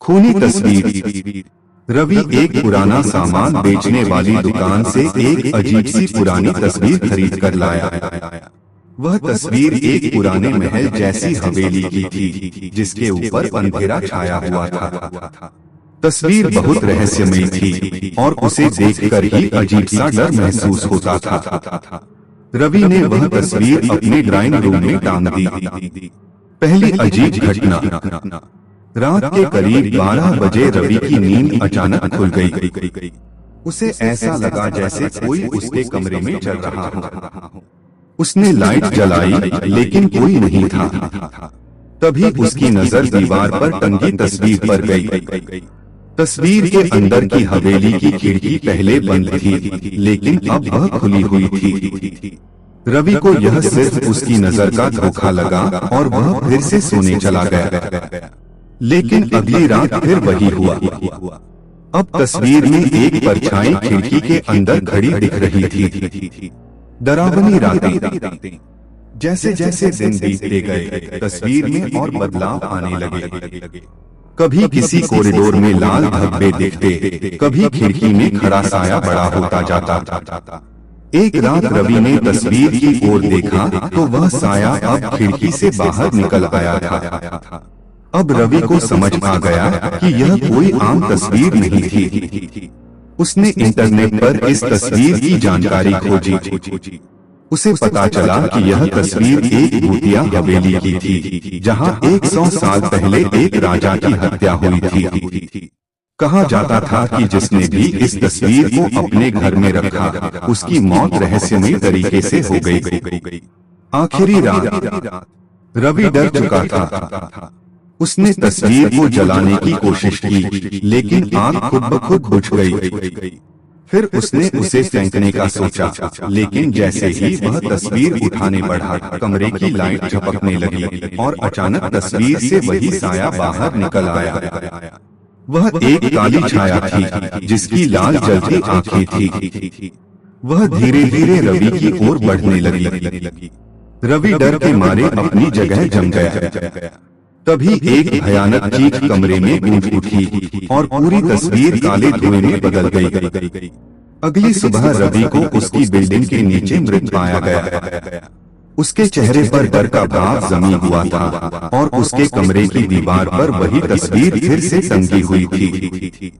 खूनी तस्वीर। रवि एक पुराना सामान बेचने वाली दुकान से एक अजीब सी पुरानी तस्वीर खरीद कर लाया। वह तस्वीर एक पुराने महल जैसी हवेली की थी, जिसके ऊपर अंधेरा छाया हुआ था। तस्वीर बहुत रहस्यमयी थी और उसे देखकर ही अजीब सा डर महसूस होता था। रवि ने वह तस्वीर अपने ड्राइंग रूम में टांग दी। पहली अजीब घटना। रात के करीब 12 बजे रवि की नींद अचानक खुल गई। उसे ऐसा लगा जैसे कोई उसके कमरे में चल रहा हो। उसने लाइट जलाई, लेकिन कोई नहीं था। तभी उसकी नजर दीवार पर टंगी तस्वीर पर गई। तस्वीर के अंदर की हवेली की खिड़की पहले बंद थी, लेकिन अब वह खुली हुई थी। रवि को यह सिर्फ उसकी नजर का धोखा लगा और वह फिर से सोने चला गया। लेकिन अगली रात फिर वही हुआ। अब तस्वीर में एक परछाई खिड़की के अंदर खड़ी दिख रही थी। डरावनी रातें। जैसे जैसे दिन बीतते गए, तस्वीर में और बदलाव आने लगे। कभी किसी कॉरिडोर में लाल धब्बे दिखते, कभी खिड़की में खड़ा साया बड़ा होता जाता। एक रात रवि ने तस्वीर की ओर देखा तो वह साया अब खिड़की से बाहर निकल आया था। अब रवि को समझ आ गया कि यह कोई आम तस्वीर नहीं थी। उसने इंटरनेट पर इस तस्वीर की जानकारी खोजी। उसे पता चला कि यह तस्वीर एक भूतिया हवेली की थी, जहां 100 साल पहले एक राजा की हत्या हुई थी। कहा जाता था कि जिसने भी इस तस्वीर को अपने घर में रखा, उसकी मौत रहस्यमयी तरीके से हो गई। आखिरी रात। रवि डर चुका था। उसने तस्वीर को जलाने की कोशिश की, लेकिन आग खुद ब खुद बुझ गई। फिर उसने उसे फेंकने का सोचा, लेकिन जैसे ही वह तस्वीर उठाने बढ़ा, कमरे की लाइट झपकने लगी और अचानक तस्वीर से वही साया बाहर निकल आया। वह एक काली छाया थी, जिसकी लाल जलती आंखें थी। वह धीरे धीरे रवि की ओर बढ़ने लगी। रवि डर के मारे अपनी जगह जम गया। तभी एक भयानक चीख कमरे में गूंज उठी और पूरी तस्वीर काले धुएं में बदल गई। अगली सुबह रवि को उसकी बिल्डिंग के नीचे मृत पाया गया। उसके चेहरे पर डर का भाव जमी हुआ था और उसके कमरे की दीवार पर वही तस्वीर फिर से टंगी हुई थी।